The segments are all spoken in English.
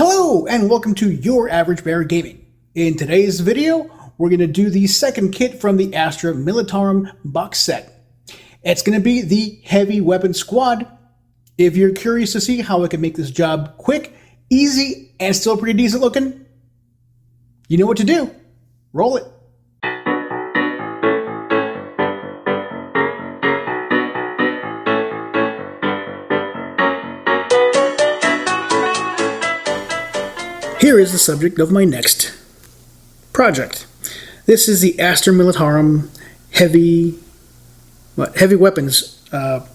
Hello and welcome to Your Average Bear Gaming. In today's video, we're going to do the second kit from the Astra Militarum box set. It's going to be the Heavy Weapons Squad. If you're curious to see how I can make this job quick, easy, and still pretty decent looking, you know what to do. Roll it. Here is the subject of my next project. This is the Astra Militarum Heavy Weapons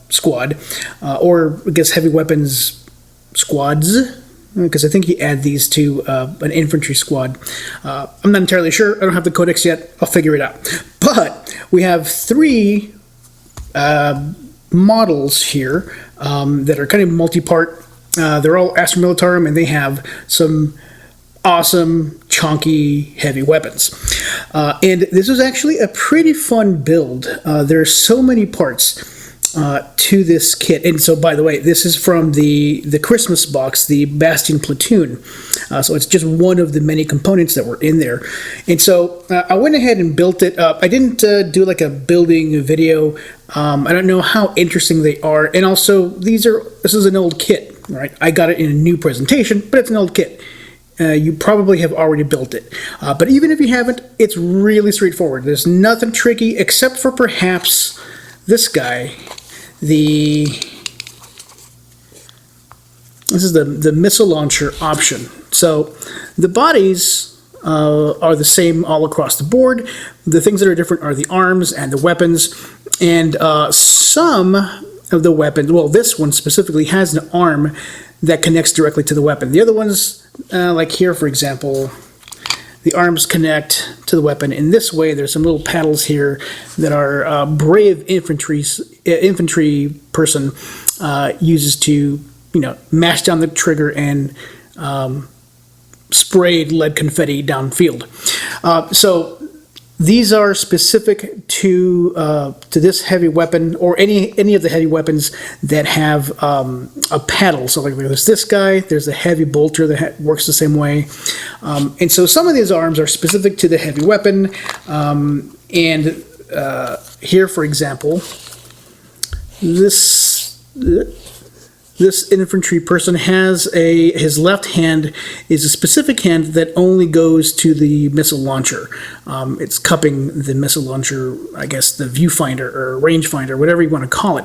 Squad, or I guess Heavy Weapons Squads, because I think you add these to an Infantry Squad. I'm not entirely sure. I don't have the codex yet. I'll figure it out. But we have three models here that are kind of multi-part. They're all Astra Militarum, and they have some awesome, chunky, heavy weapons. And this was actually a pretty fun build. There are so many parts to this kit. And so, by the way, this is from the Christmas box, the Bastion Platoon. So it's just one of the many components that were in there. And so I went ahead and built it up. I didn't do like a building video. I don't know how interesting they are. And also, this is an old kit, right? I got it in a new presentation, but it's an old kit. You probably have already built it. But even if you haven't, it's really straightforward. There's nothing tricky except for perhaps this guy. This is the missile launcher option. So the bodies are the same all across the board. The things that are different are the arms and the weapons. And some of the weapons, well, this one specifically has an arm that connects directly to the weapon. The other ones, like here, for example, the arms connect to the weapon in this way. There's some little paddles here that our brave infantry person uses to, mash down the trigger and spray lead confetti downfield. So these are specific to this heavy weapon, or any of the heavy weapons that have a paddle. So like there's this guy, there's the heavy bolter that works the same way. And so some of these arms are specific to the heavy weapon. And here, for example, this infantry person has his left hand is a specific hand that only goes to the missile launcher. It's cupping the missile launcher, I guess the viewfinder or rangefinder, whatever you want to call it.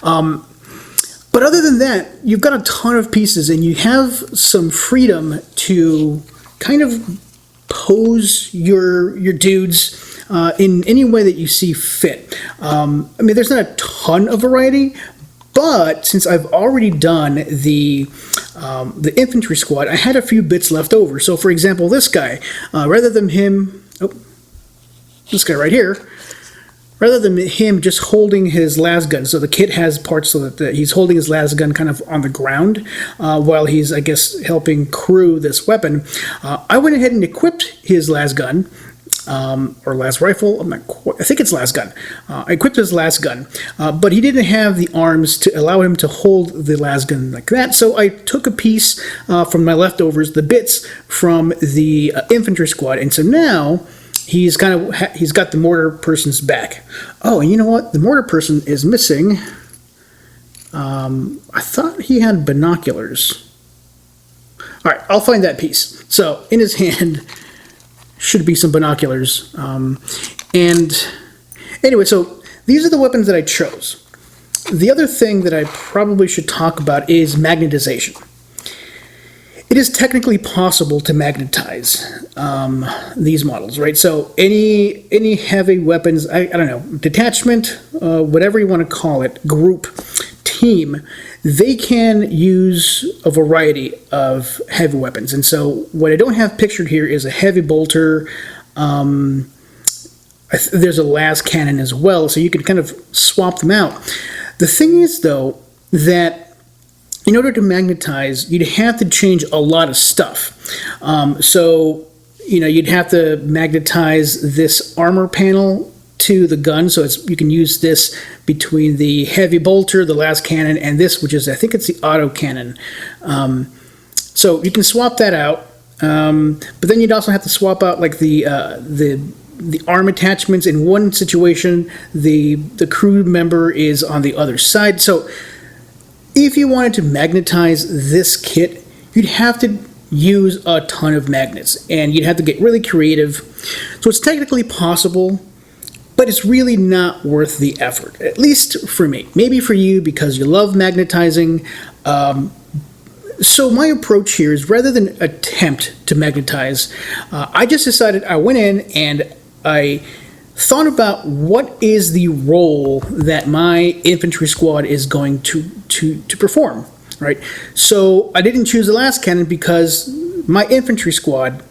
But other than that, you've got a ton of pieces, and you have some freedom to kind of pose your dudes in any way that you see fit. I mean, there's not a ton of variety. But since I've already done the infantry squad, I had a few bits left over. So, for example, this guy, rather than him, this guy right here, rather than him just holding his las gun, so the kit has parts so that he's holding his las gun kind of on the ground while he's, I guess, helping crew this weapon. I went ahead and equipped his las gun. Or las rifle, I think it's las gun. I equipped his las gun, but he didn't have the arms to allow him to hold the las gun like that, so I took a piece from my leftovers, the bits from the infantry squad, and so now he's got the mortar person's back. Oh, and you know what? The mortar person is missing. I thought he had binoculars. All right, I'll find that piece. So in his hand should be some binoculars. And anyway, so these are the weapons that I chose. The other thing that I probably should talk about is magnetization. It is technically possible to magnetize these models, right? So any heavy weapons, I don't know, detachment, whatever you want to call it, group, team, they can use a variety of heavy weapons. And so what I don't have pictured here is a heavy bolter. There's a las cannon as well, so you can kind of swap them out. The thing is, though, that in order to magnetize, you'd have to change a lot of stuff. So, you'd have to magnetize this armor panel to the gun, so you can use this between the heavy bolter, the las cannon, and this, which is, I think it's the auto cannon. So you can swap that out, but then you'd also have to swap out like the arm attachments. In one situation, the crew member is on the other side. So if you wanted to magnetize this kit, you'd have to use a ton of magnets, and you'd have to get really creative. So it's technically possible, but it's really not worth the effort, at least for me. Maybe for you because you love magnetizing. So my approach here is, rather than attempt to magnetize, I just decided, I went in and I thought about what is the role that my infantry squad is going to perform, right? So I didn't choose the last cannon because my infantry squad,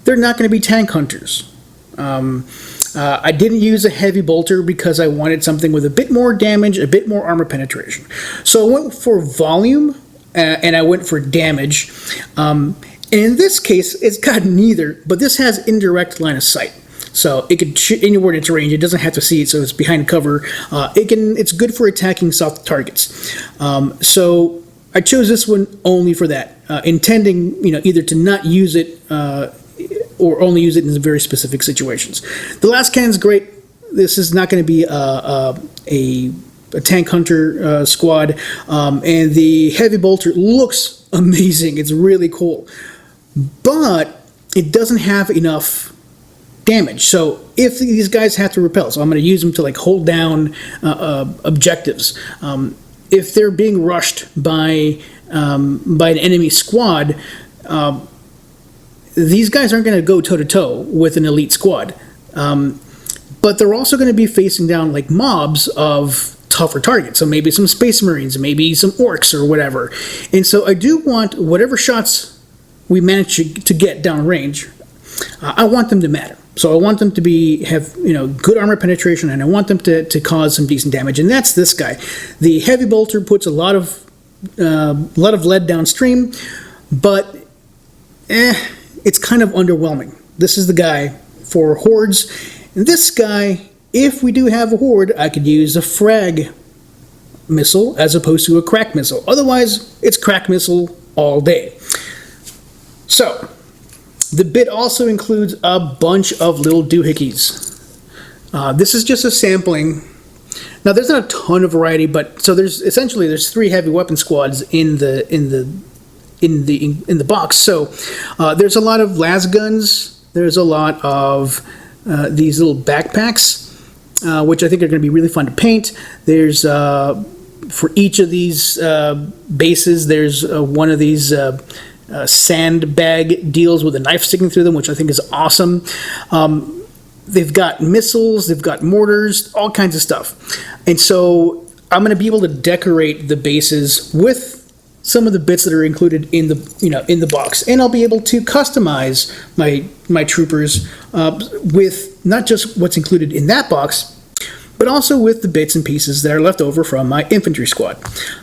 they're not going to be tank hunters. I didn't use a heavy bolter because I wanted something with a bit more damage, a bit more armor penetration. So I went for volume and I went for damage. And in this case, it's got neither, but this has indirect line of sight. So it can shoot anywhere in its range. It doesn't have to see it, so it's behind cover. It's good for attacking soft targets. So I chose this one only for that, intending either to not use it or only use it in very specific situations. The last cannon's great. This is not going to be a tank hunter squad, and the heavy bolter looks amazing. It's really cool, but it doesn't have enough damage. So if these guys have to repel, so I'm going to use them to like hold down objectives. If they're being rushed by an enemy squad, these guys aren't going to go toe-to-toe with an elite squad. But they're also going to be facing down like mobs of tougher targets. So maybe some Space Marines, maybe some Orcs or whatever. And so I do want whatever shots we manage to get downrange, I want them to matter. So I want them to have good armor penetration, and I want them to cause some decent damage. And that's this guy. The heavy bolter puts a lot of lead downstream, but it's kind of underwhelming. This is the guy for hordes. And this guy, if we do have a horde, I could use a frag missile as opposed to a crack missile. Otherwise, it's crack missile all day. So the bit also includes a bunch of little doohickeys. This is just a sampling. Now, there's not a ton of variety, but so there's 3 heavy weapon squads in the box. So there's a lot of las guns. There's a lot of these little backpacks, which I think are going to be really fun to paint. There's for each of these bases, there's one of these sandbag deals with a knife sticking through them, which I think is awesome. They've got missiles, they've got mortars, all kinds of stuff. And so I'm going to be able to decorate the bases with some of the bits that are included in the box, and I'll be able to customize my troopers with not just what's included in that box, but also with the bits and pieces that are left over from my infantry squad.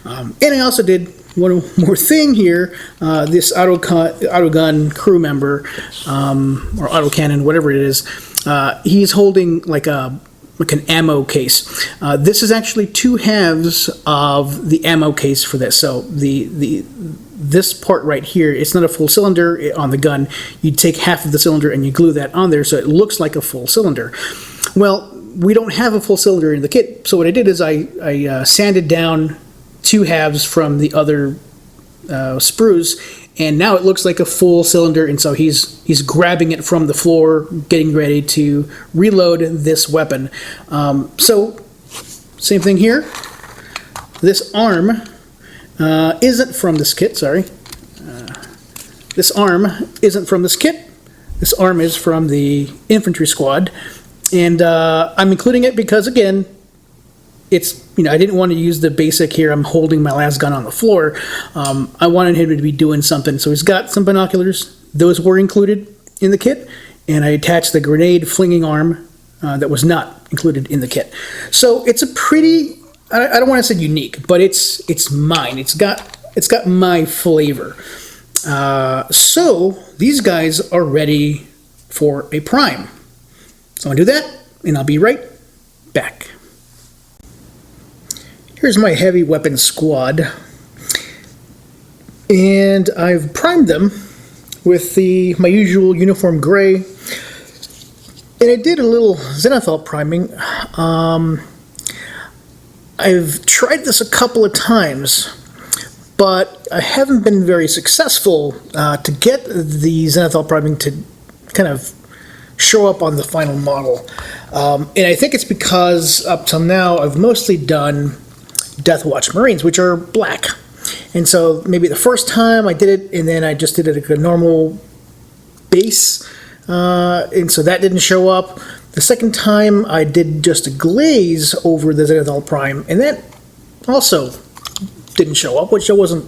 And I also did one more thing here. This autogun crew member, or autocannon, whatever it is, he's holding like an ammo case. This is actually 2 halves of the ammo case for this. So this part right here, it's not a full cylinder on the gun. You take half of the cylinder and you glue that on there so it looks like a full cylinder. Well, we don't have a full cylinder in the kit, so what I did is I sanded down 2 halves from the other sprues, and now it looks like a full cylinder, and so he's grabbing it from the floor, getting ready to reload this weapon. So, same thing here. This arm isn't from this kit, sorry. This arm isn't from this kit. This arm is from the infantry squad, and I'm including it because, again, it's, I didn't want to use the basic here. I'm holding my last gun on the floor. I wanted him to be doing something. So he's got some binoculars. Those were included in the kit. And I attached the grenade flinging arm that was not included in the kit. So it's a pretty, I don't want to say unique, but it's mine. It's got my flavor. So these guys are ready for a prime. So I'm going to do that, and I'll be right back. Here's my heavy weapon squad. And I've primed them with my usual uniform gray. And I did a little zenithal priming. I've tried this a couple of times, but I haven't been very successful to get the zenithal priming to kind of show up on the final model. And I think it's because up till now I've mostly done Death Watch Marines, which are black. And so maybe the first time I did it, and then I just did it like a normal base, and so that didn't show up. The second time I did just a glaze over the zenithal prime, and that also didn't show up, which I wasn't,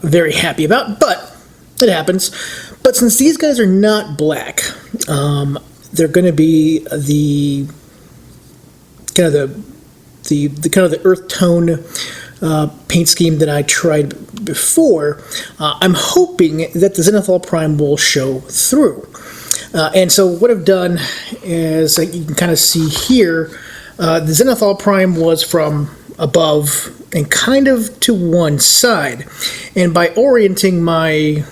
very happy about, but it happens. But since these guys are not black, they're going to be the kind of the earth tone paint scheme that I tried before. I'm hoping that the zenithal prime will show through. And so what I've done is, you can kind of see here, the zenithal prime was from above and kind of to one side. And by orienting my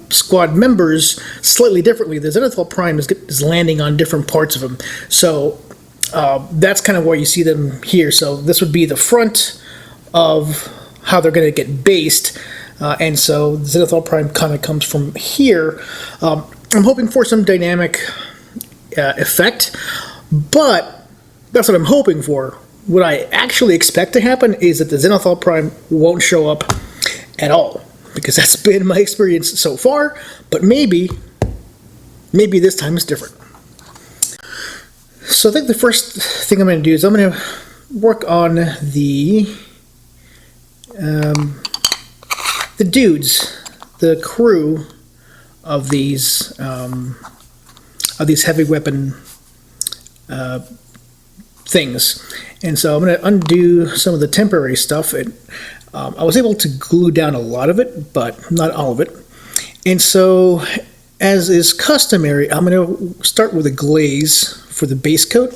squad members slightly differently, the zenithal prime is landing on different parts of them. So that's kind of where you see them here. So this would be the front of how they're going to get based. And so the zenithal prime kind of comes from here. I'm hoping for some dynamic effect, but that's what I'm hoping for. What I actually expect to happen is that the zenithal prime won't show up at all, because that's been my experience so far, but maybe this time is different. So I think the first thing I'm going to do is I'm going to work on the dudes, the crew of these heavy weapon things. And so I'm going to undo some of the temporary stuff. I was able to glue down a lot of it, but not all of it. And so, as is customary, I'm going to start with a glaze for the base coat,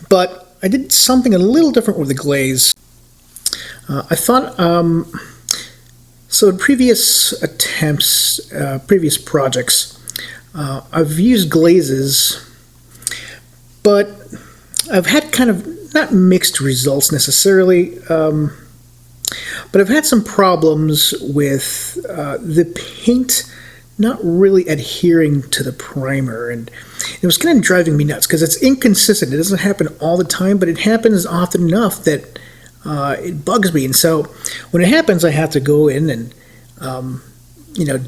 but I did something a little different with the glaze. I thought, so in previous attempts, previous projects, I've used glazes, but I've had kind of not mixed results necessarily, but I've had some problems with the paint not really adhering to the primer, and it was kind of driving me nuts because it's inconsistent. It doesn't happen all the time, but it happens often enough that it bugs me. And so when it happens, I have to go in and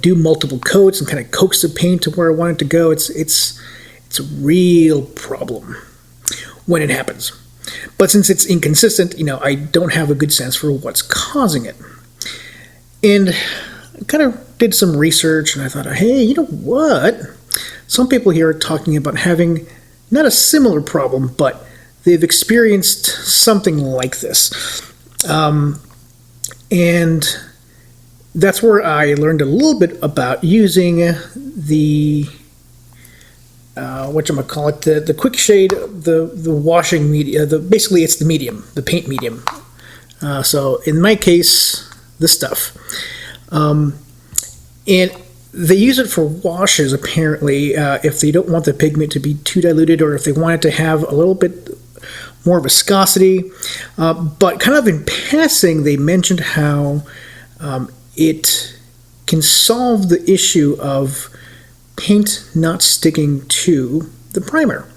do multiple coats and kind of coax the paint to where I want it to go. It's a real problem when it happens. But since it's inconsistent, I don't have a good sense for what's causing it. And I kind of did some research, and I thought, hey, you know what? Some people here are talking about having not a similar problem, but they've experienced something like this. And that's where I learned a little bit about using the the quick shade, the washing media, basically it's the medium, the paint medium. So in my case, this stuff. And they use it for washes, apparently, if they don't want the pigment to be too diluted, or if they want it to have a little bit more viscosity. But kind of in passing, they mentioned how it can solve the issue of paint not sticking to the primer.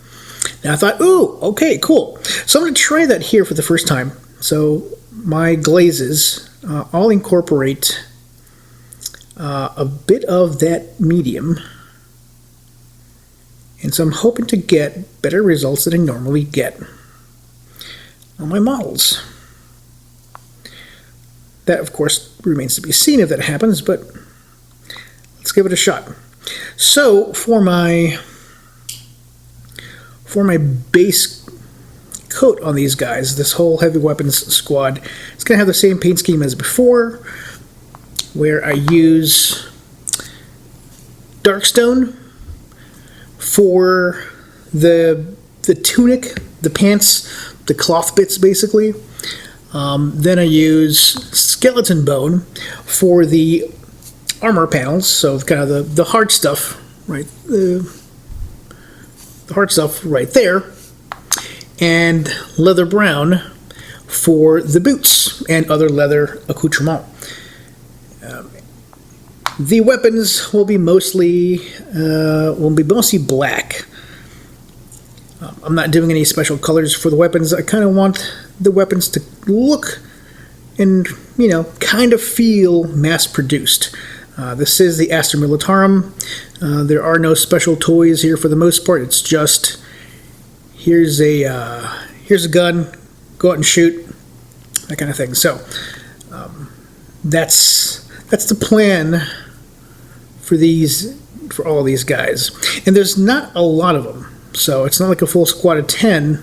Now I thought, ooh, okay, cool. So I'm going to try that here for the first time. So my glazes, I'll incorporate a bit of that medium. And so I'm hoping to get better results than I normally get on my models. That, of course, remains to be seen if that happens, but let's give it a shot. So for my base coat on these guys, this whole heavy weapons squad, it's going to have the same paint scheme as before, where I use Darkstone for the tunic, the pants, the cloth bits basically. Then I use skeleton bone for the armor panels, so kind of the hard stuff, right? The hard stuff right there, and leather brown for the boots and other leather accoutrement. The weapons will be mostly black. I'm not doing any special colors for the weapons. I kind of want the weapons to look and, kind of feel mass-produced. This is the Astra Militarum. There are no special toys here for the most part. It's just, here's a gun, go out and shoot, that kind of thing. So that's the plan for all these guys. And there's not a lot of them. So it's not like a full squad of 10.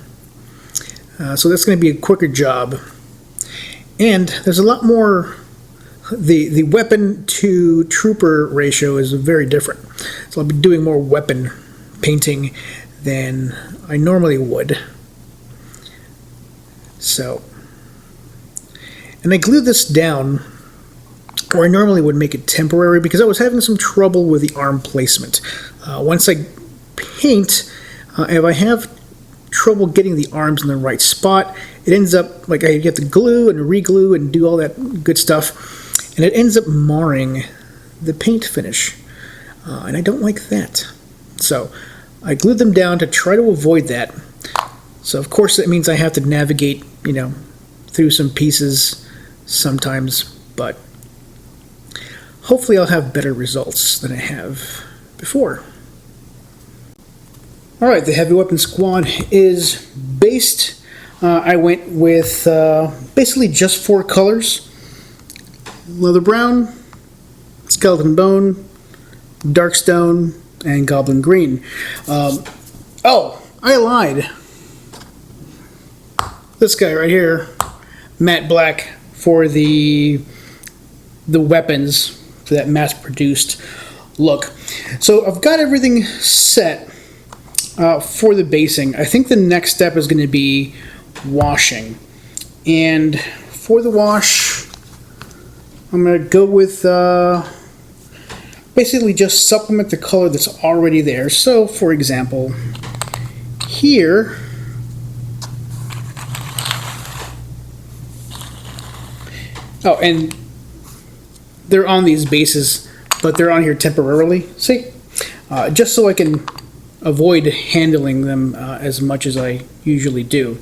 So that's going to be a quicker job. And there's a lot more. The weapon to trooper ratio is very different. So I'll be doing more weapon painting than I normally would. So, and I glued this down, or I normally would make it temporary because I was having some trouble with the arm placement. Once I paint, if I have trouble getting the arms in the right spot, it ends up like I get to glue and re-glue and do all that good stuff, and it ends up marring the paint finish, and I don't like that. So I glued them down to try to avoid that. So of course that means I have to navigate, through some pieces sometimes, but hopefully I'll have better results than I have before. Alright, the Heavy Weapons Squad is based. I went with basically just 4 colors. Leather brown, skeleton bone, dark stone, and goblin green. Oh, I lied. This guy right here, matte black for the weapons, for that mass-produced look. So I've got everything set for the basing. I think the next step is going to be washing. And for the wash, I'm going to go with basically just supplement the color that's already there. So, for example, here, oh, and they're on these bases, but they're on here temporarily. See? Just so I can avoid handling them as much as I usually do.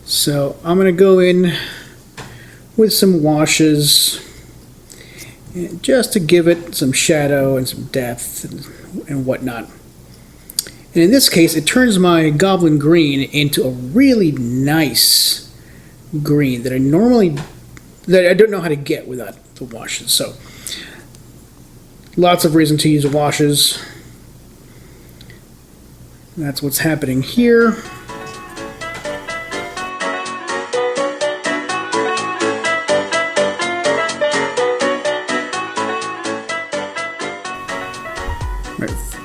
So I'm going to go in with some washes just to give it some shadow and some depth and whatnot. And in this case, it turns my goblin green into a really nice green that I don't know how to get without the washes. So lots of reason to use washes. That's what's happening here.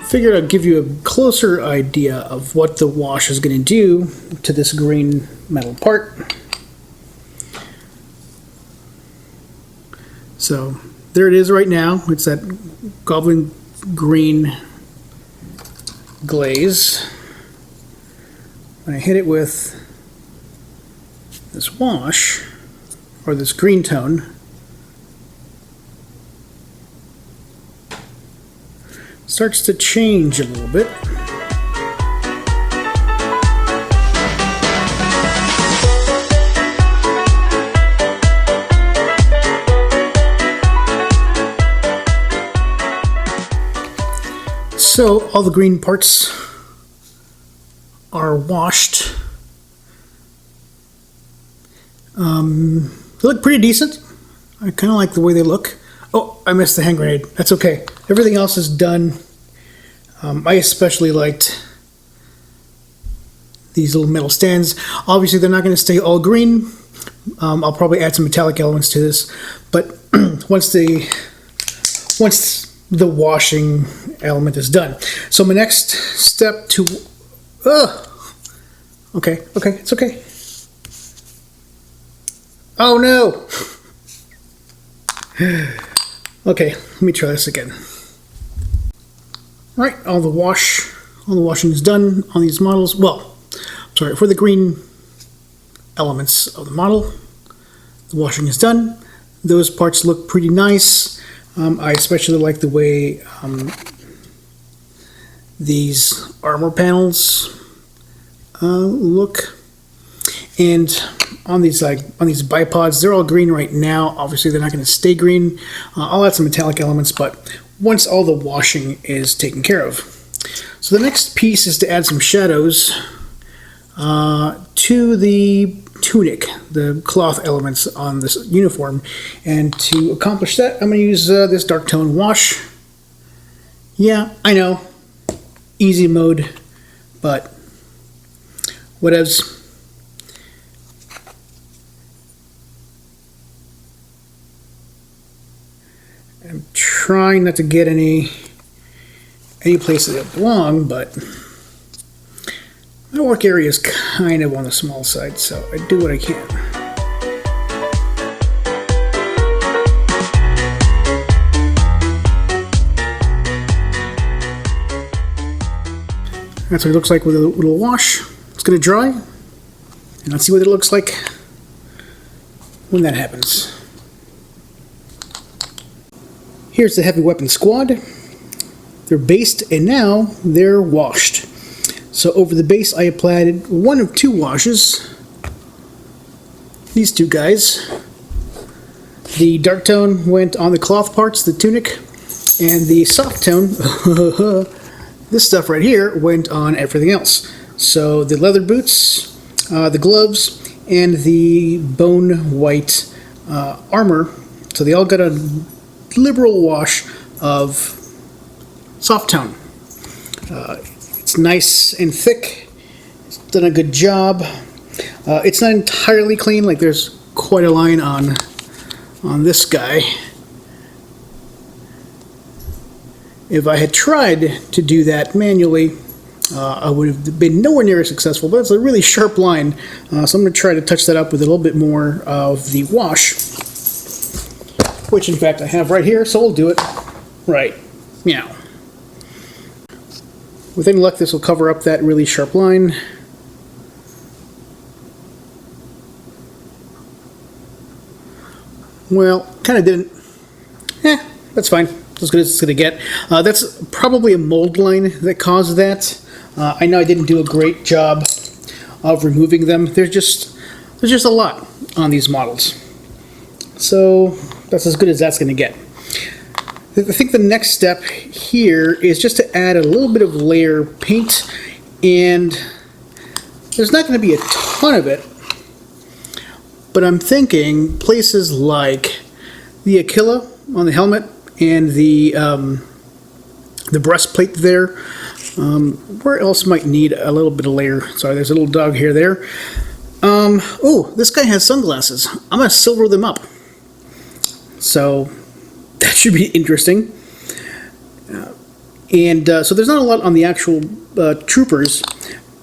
Figured I'd give you a closer idea of what the wash is going to do to this green metal part. So there it is right now. It's that goblin green glaze. I hit it with this wash, or this green tone. Starts to change a little bit. So all the green parts are washed. They look pretty decent. I kind of like the way they look. Oh, I missed the hand grenade. That's okay. Everything else is done. I especially liked these little metal stands. Obviously, they're not going to stay all green. I'll probably add some metallic elements to this. But once the washing element is done. So my next step to... okay, it's okay. Oh no! Okay, let me try this again. Alright, all the washing is done on these models. Well, sorry, for the green elements of the model, the washing is done. Those parts look pretty nice. I especially like the way these armor panels look. And on these bipods, they're all green right now. Obviously, they're not going to stay green. I'll add some metallic elements, but once all the washing is taken care of. So the next piece is to add some shadows to the tunic, the cloth elements on this uniform. And to accomplish that, I'm going to use this dark tone wash. Yeah, I know, easy mode, but whatevs. I'm trying not to get any place that it belong, but my work area is kind of on the small side, so I do what I can. That's what it looks like with a little wash. It's going to dry, and let's see what it looks like when that happens. Here's the Heavy Weapons Squad. They're based and now they're washed. So over the base I applied one of two washes. These two guys. The dark tone went on the cloth parts, the tunic, and the soft tone, this stuff right here, went on everything else. So the leather boots, the gloves, and the bone white armor. So they all got a liberal wash of soft tone. It's nice and thick. It's done a good job. It's not entirely clean, like there's quite a line on this guy. If I had tried to do that manually, I would have been nowhere near as successful, but it's a really sharp line, so I'm going to try to touch that up with a little bit more of the wash, which in fact I have right here, so we'll do it right now. With any luck, this will cover up that really sharp line. Well, kind of didn't. That's fine. That's as good as it's going to get. That's probably a mold line that caused that. I know I didn't do a great job of removing them. There's just a lot on these models. So that's as good as that's going to get. I think the next step here is just to add a little bit of layer paint, and there's not going to be a ton of it, but I'm thinking places like the Aquila on the helmet and the breastplate there. Where else might need a little bit of layer? Sorry, there's a little dog hair there. Oh, this guy has sunglasses. I'm going to silver them up. So that should be interesting. So there's not a lot on the actual troopers,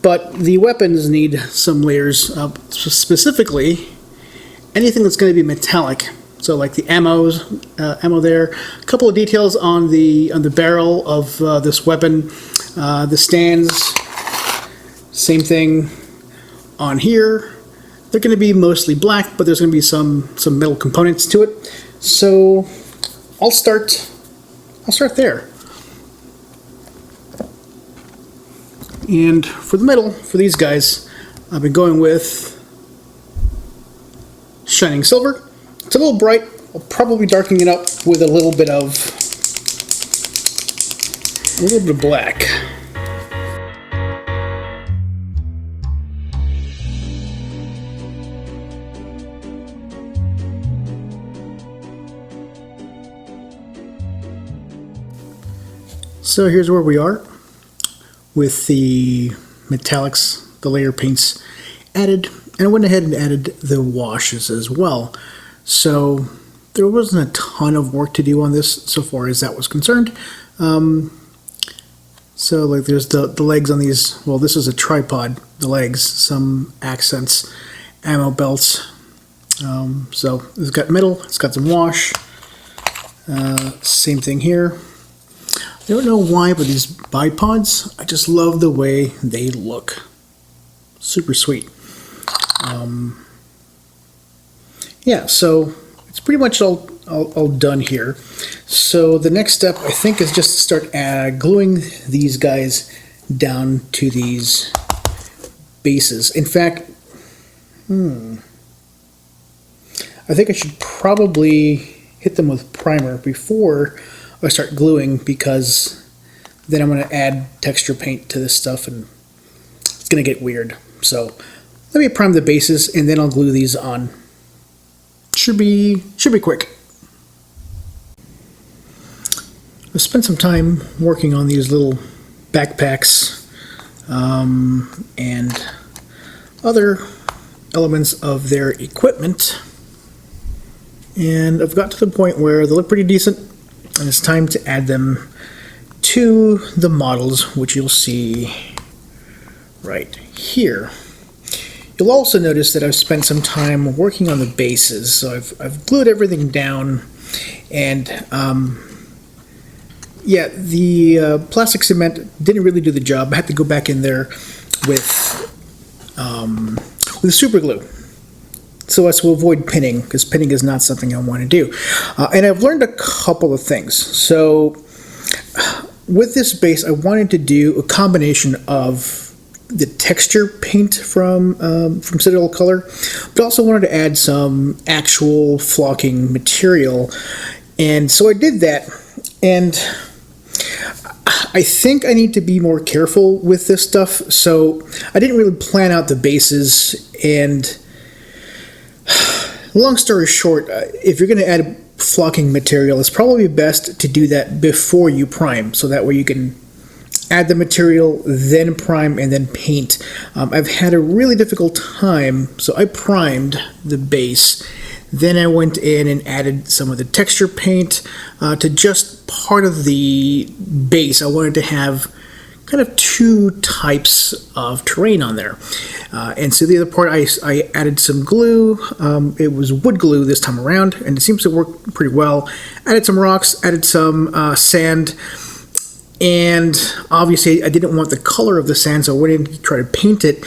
but the weapons need some layers. Specifically, anything that's going to be metallic. So like the ammo there. A couple of details on the barrel of this weapon. The stands, same thing on here. They're going to be mostly black, but there's going to be some metal components to it. So I'll start there. And for the metal, for these guys, I've been going with shining silver. It's a little bright. I'll probably darken it up with a little bit of black. So here's where we are with the metallics, the layer paints added, and I went ahead and added the washes as well. So there wasn't a ton of work to do on this so far as that was concerned. So like there's the legs on these, well, this is a tripod, the legs, some accents, ammo belts, So it's got metal, it's got some wash. Same thing here. I don't know why, but these bipods, I just love the way they look. Super sweet. Yeah, so it's pretty much all done here. So the next step, I think, is just to start gluing these guys down to these bases. In fact, I think I should probably hit them with primer before I start gluing, because then I'm going to add texture paint to this stuff and it's going to get weird. So let me prime the bases and then I'll glue these on. Should be quick. I've spent some time working on these little backpacks and other elements of their equipment, and I've got to the point where they look pretty decent, and it's time to add them to the models, which you'll see right here. You'll also notice that I've spent some time working on the bases, so I've glued everything down, and yeah, the plastic cement didn't really do the job. I had to go back in there with super glue, so as to avoid pinning, because pinning is not something I want to do. And I've learned a couple of things. So with this base, I wanted to do a combination of the texture paint from Citadel Color, but also wanted to add some actual flocking material. And so I did that, and I think I need to be more careful with this stuff. So I didn't really plan out the bases, and long story short, if you're going to add flocking material, it's probably best to do that before you prime, so that way you can add the material, then prime, and then paint. I've had a really difficult time, so I primed the base, then I went in and added some of the texture paint to just part of the base. I wanted to have kind of two types of terrain on there. And so the other part, I added some glue. It was wood glue this time around, and it seems to work pretty well. Added some rocks, added some sand, and obviously I didn't want the color of the sand, so I went in to try to paint it,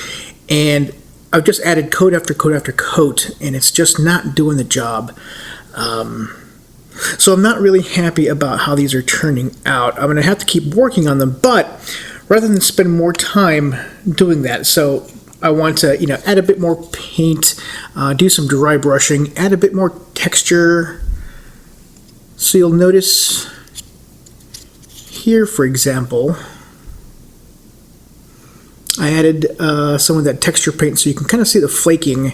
and I've just added coat after coat after coat, and it's just not doing the job. So I'm not really happy about how these are turning out. I'm going to have to keep working on them, but rather than spend more time doing that, so I want to, add a bit more paint, do some dry brushing, add a bit more texture. So you'll notice here, for example, I added some of that texture paint so you can kind of see the flaking,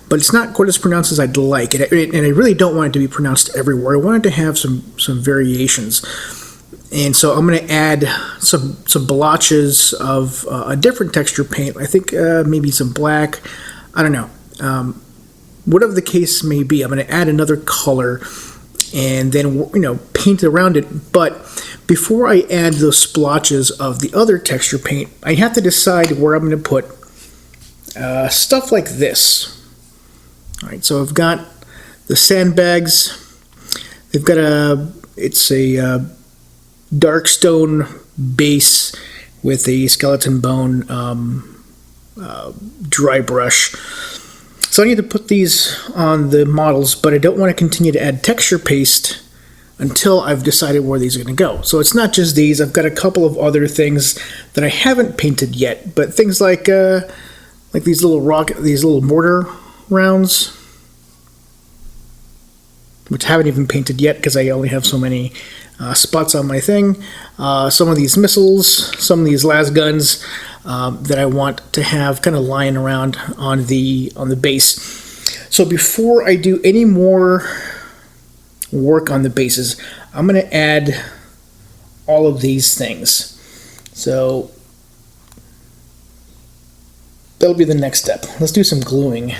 but it's not quite as pronounced as I'd like. And I really don't want it to be pronounced everywhere. I wanted to have some variations. And so I'm going to add some blotches of a different texture paint. I think maybe some black. I don't know. Whatever the case may be, I'm going to add another color and then paint around it. But before I add those splotches of the other texture paint, I have to decide where I'm going to put stuff like this. All right, so I've got the sandbags. They've got it's a dark stone base with a skeleton bone dry brush. So I need to put these on the models, but I don't want to continue to add texture paste until I've decided where these are going to go. So it's not just these. I've got a couple of other things that I haven't painted yet, but things like these little mortar rounds, which I haven't even painted yet because I only have so many spots on my thing. Some of these missiles, some of these las guns that I want to have kind of lying around on the base. So before I do any more work on the bases, I'm going to add all of these things. So that'll be the next step. Let's do some gluing.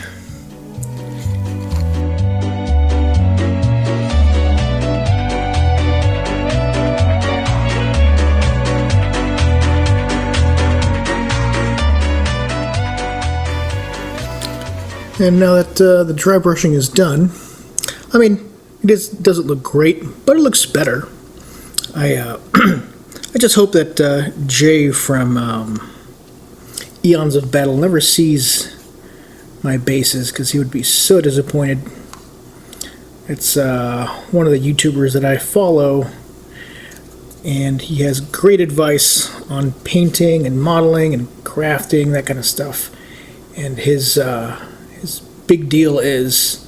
And now that the dry brushing is done, I mean, doesn't look great, but it looks better. I just hope that Jay from Eons of Battle never sees my bases, because he would be so disappointed. It's one of the YouTubers that I follow, and he has great advice on painting and modeling and crafting, that kind of stuff. And his big deal is,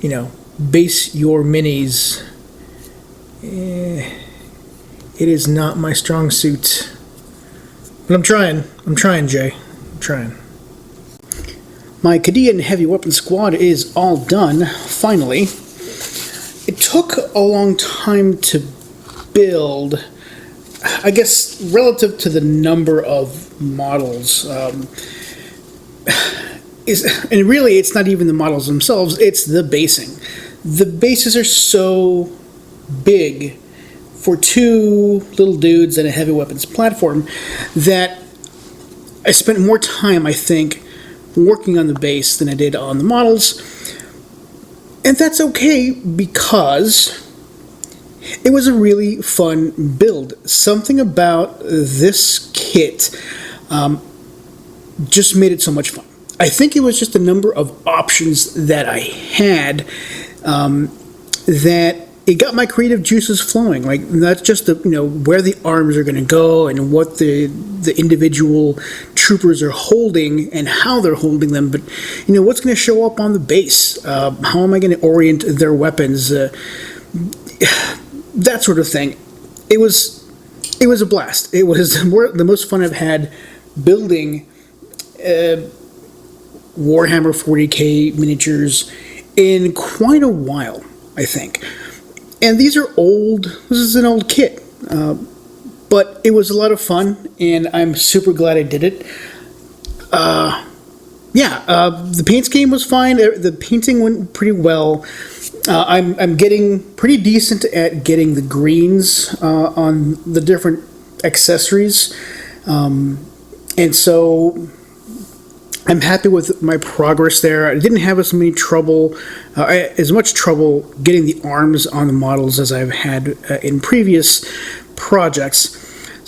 you know, base your minis. It is not my strong suit. But I'm trying, Jay. I'm trying. My Cadian Heavy Weapons squad is all done, finally. It took a long time to build, I guess, relative to the number of models. And really, it's not even the models themselves, it's the basing. The bases are so big for two little dudes and a heavy weapons platform that I spent more time, I think, working on the base than I did on the models. And that's okay, because it was a really fun build. Something about this kit just made it so much fun. I think it was just the number of options that I had that it got my creative juices flowing. Like, not just the, you know, where the arms are going to go and what the individual troopers are holding and how they're holding them, but, you know, what's going to show up on the base. How am I going to orient their weapons? That sort of thing. It was a blast. It was the most fun I've had building Warhammer 40k miniatures in quite a while, I think. And these are old. This is an old kit, but it was a lot of fun, and I'm super glad I did it. The paint scheme was fine. The painting went pretty well. I'm getting pretty decent at getting the greens on the different accessories, and so I'm happy with my progress there. I didn't have as much trouble getting the arms on the models as I've had in previous projects.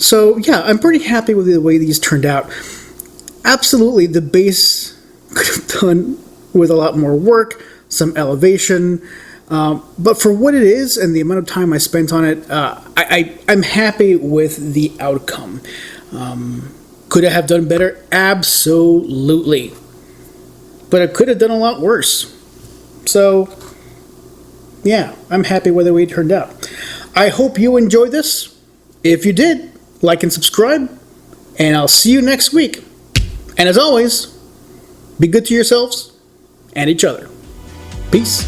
So yeah, I'm pretty happy with the way these turned out. Absolutely, the base could have done with a lot more work, some elevation, but for what it is and the amount of time I spent on it, I'm happy with the outcome. Could I have done better? Absolutely. But I could have done a lot worse. So, yeah, I'm happy with the way it turned out. I hope you enjoyed this. If you did, like and subscribe, and I'll see you next week. And as always, be good to yourselves and each other. Peace.